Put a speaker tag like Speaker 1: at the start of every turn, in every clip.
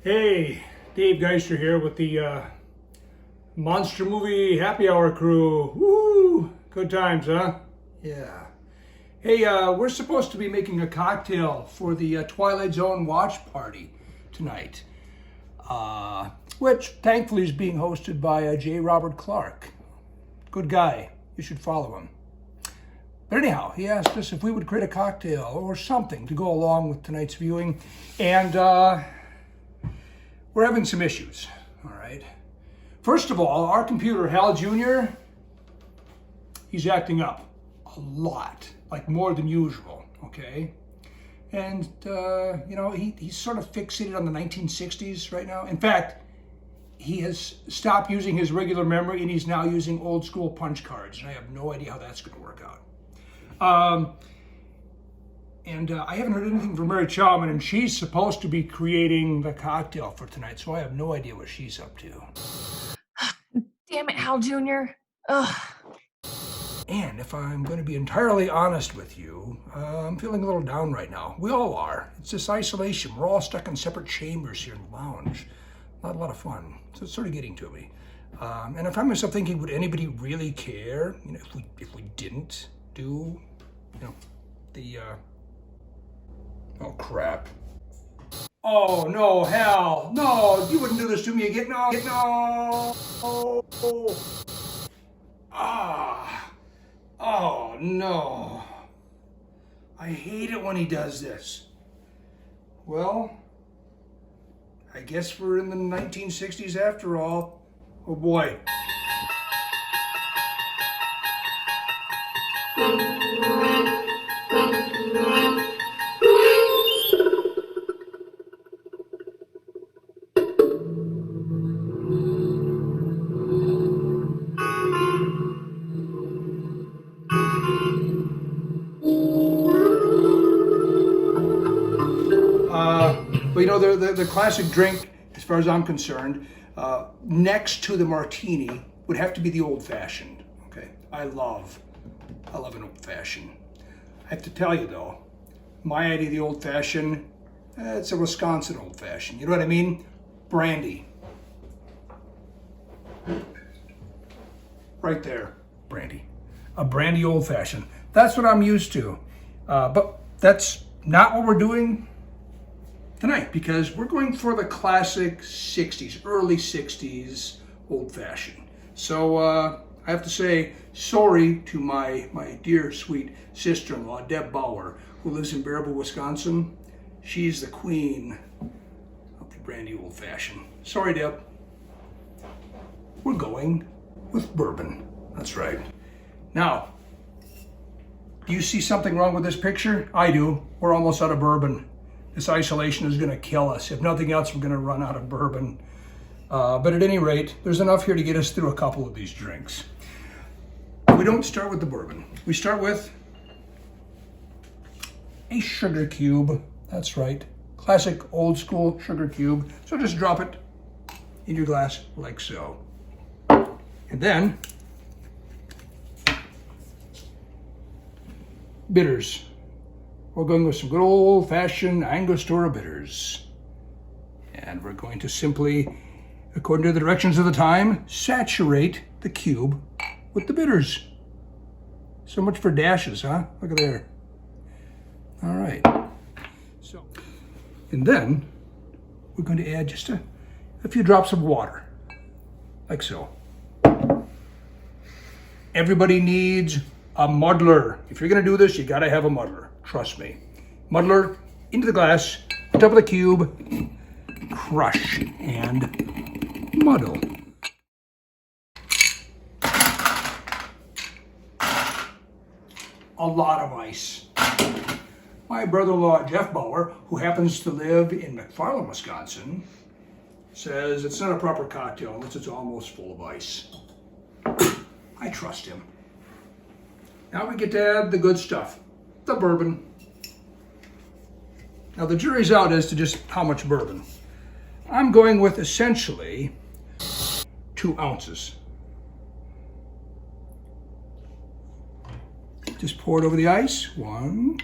Speaker 1: Hey, Dave Geister here with the Monster Movie Happy Hour crew. Woo! Good times, huh? Yeah. Hey, we're supposed to be making a cocktail for the Twilight Zone watch party tonight, which thankfully is being hosted by J. Robert Clark. Good guy. You should follow him. But anyhow, he asked us if we would create a cocktail or something to go along with tonight's viewing, and we're having some issues, all right? First of all, our computer, Hal Jr., he's acting up a lot, like more than usual, okay? And, he's sort of fixated on the 1960s right now. In fact, he has stopped using his regular memory and he's now using old school punch cards, and I have no idea how that's gonna work out. I haven't heard anything from Mary Chalman, and she's supposed to be creating the cocktail for tonight, so I have no idea what she's up to.
Speaker 2: Damn it, Hal Jr. Ugh.
Speaker 1: And if I'm going to be entirely honest with you, I'm feeling a little down right now. We all are. It's this isolation. We're all stuck in separate chambers here in the lounge. Not a lot of fun. So it's sort of getting to me. And I find myself thinking, would anybody really care, if we didn't do, the oh crap. Oh no, Hal, no, you wouldn't do this to me again. No. Oh no. I hate it when he does this. Well, I guess we're in the 1960s after all. Oh boy. The classic drink, as far as I'm concerned, next to the martini would have to be the old-fashioned. Okay, I love an old-fashioned. I have to tell you though, my idea of the old-fashioned, it's a Wisconsin old-fashioned. You know what I mean? Brandy. Right there, brandy. A brandy old-fashioned. That's what I'm used to. But that's not what we're doing tonight, because we're going for the classic 60s, early 60s old-fashioned. So I have to say sorry to my dear sweet sister-in-law, Deb Bauer, who lives in Bearable, Wisconsin. She's the queen of the brandy old-fashioned. Sorry, Deb. We're going with bourbon. That's right. Now, do you see something wrong with this picture? I do. We're almost out of bourbon. This isolation is going to kill us. If nothing else, we're going to run out of bourbon. But at any rate, there's enough here to get us through a couple of these drinks. We don't start with the bourbon. We start with a sugar cube. That's right. Classic old school sugar cube. So just drop it in your glass like so. And then bitters. We're going with some good old-fashioned Angostura bitters. And we're going to simply, according to the directions of the time, saturate the cube with the bitters. So much for dashes, huh? Look at there. All right. So, and then we're going to add just a few drops of water, like so. Everybody needs a muddler. If you're going to do this, you got to have a muddler. Trust me. Muddler into the glass, on top of the cube, crush and muddle. A lot of ice. My brother-in-law, Jeff Bauer, who happens to live in McFarland, Wisconsin, says it's not a proper cocktail unless it's almost full of ice. I trust him. Now we get to add the good stuff. The bourbon. Now the jury's out as to just how much bourbon. I'm going with essentially 2 ounces. Just pour it over the ice. 1,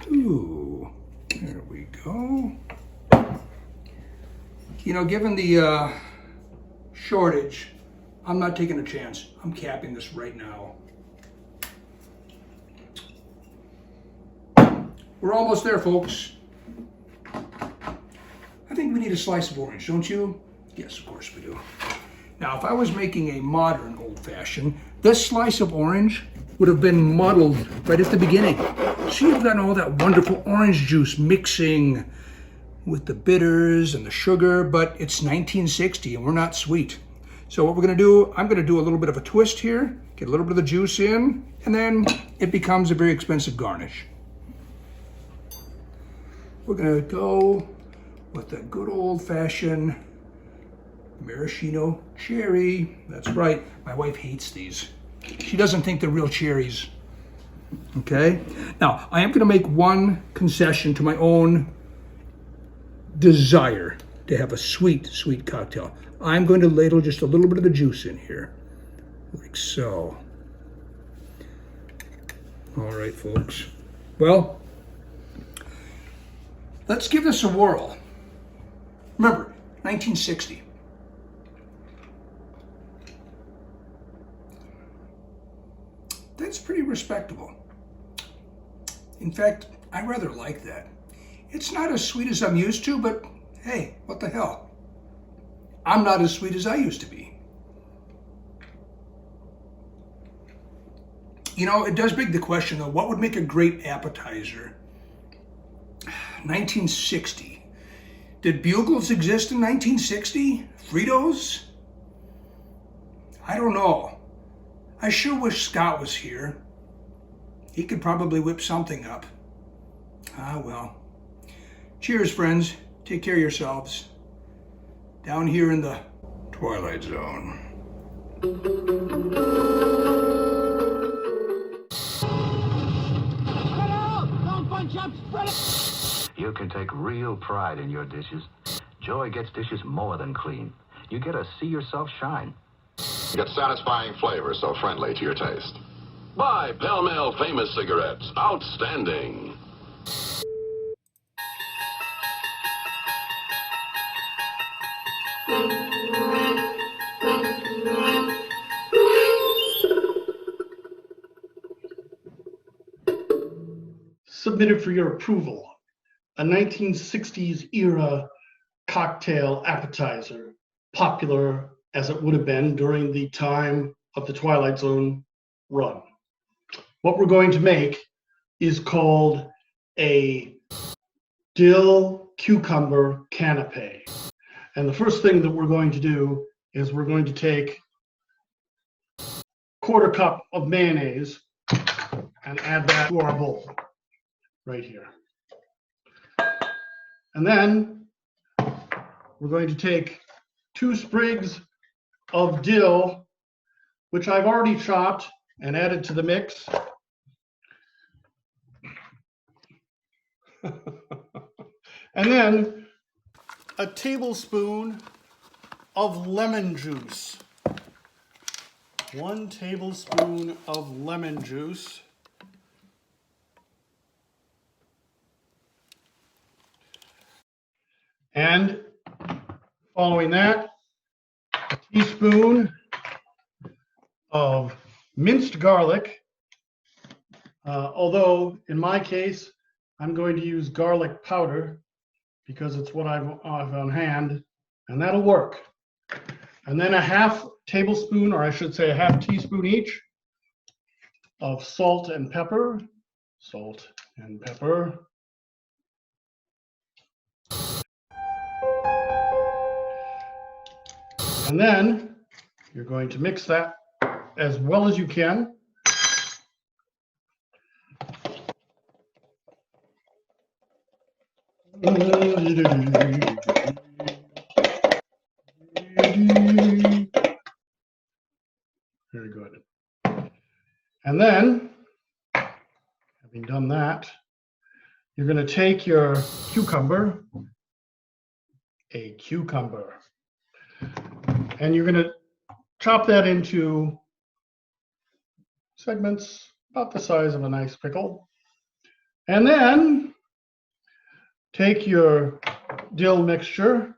Speaker 1: 2, know, given the shortage, I'm not taking a chance. I'm capping this right now. We're almost there, folks. I think we need a slice of orange, don't you? Yes, of course we do. Now, if I was making a modern old-fashioned, this slice of orange would have been muddled right at the beginning. So you've got all that wonderful orange juice mixing with the bitters and the sugar, but it's 1960 and we're not sweet. So what we're gonna do, I'm gonna do a little bit of a twist here, get a little bit of the juice in, and then it becomes a very expensive garnish. We're gonna go with the good old-fashioned maraschino cherry. That's right, my wife hates these. She doesn't think they're real cherries. Okay, now I am gonna make one concession to my own desire to have a sweet, sweet cocktail. I'm going to ladle just a little bit of the juice in here, like so. All right, folks. Well, let's give this a whirl. Remember, 1960. That's pretty respectable. In fact, I rather like that. It's not as sweet as I'm used to, but hey, what the hell? I'm not as sweet as I used to be. You know, it does beg the question though, what would make a great appetizer? 1960. Did Bugles exist in 1960? Fritos? I don't know. I sure wish Scott was here. He could probably whip something up. Ah, well. Cheers, friends. Take care of yourselves. Down here in the Twilight Zone.
Speaker 3: Spread out! Don't bunch up! Spread out!
Speaker 4: You can take real pride in your dishes. Joy gets dishes more than clean. You get to see yourself shine.
Speaker 5: Get satisfying flavor so friendly to your taste.
Speaker 6: Buy Pell Mell Famous Cigarettes. Outstanding.
Speaker 7: Submitted for your approval, a 1960s era cocktail appetizer, popular as it would have been during the time of the Twilight Zone run. What we're going to make is called a dill cucumber canape. And the first thing that we're going to do is we're going to take a quarter cup of mayonnaise and add that to our bowl right here. And then we're going to take 2 sprigs of dill, which I've already chopped and added to the mix. And then a tablespoon of lemon juice. 1 tablespoon of lemon juice. And following that, a teaspoon of minced garlic. Although in my case, I'm going to use garlic powder because it's what I've on hand, and that'll work. And then a half tablespoon, or I should say a half teaspoon each, of salt and pepper. Salt and pepper. And then you're going to mix that as well as you can. Very good. And then, having done that, you're going to take your cucumber, a cucumber, and you're going to chop that into segments about the size of a nice pickle. And then take your dill mixture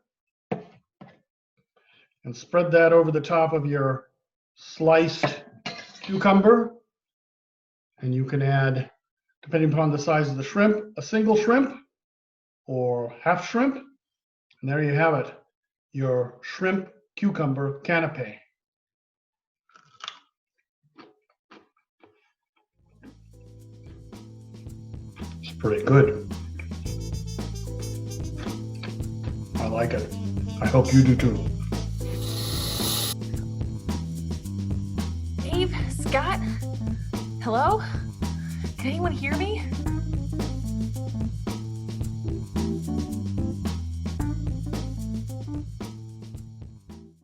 Speaker 7: and spread that over the top of your sliced cucumber. And you can add, depending upon the size of the shrimp, a single shrimp or half shrimp. And there you have it, your shrimp cucumber canapé. It's pretty good. I like it. I hope you do too.
Speaker 2: Dave, Scott, hello? Can anyone hear me?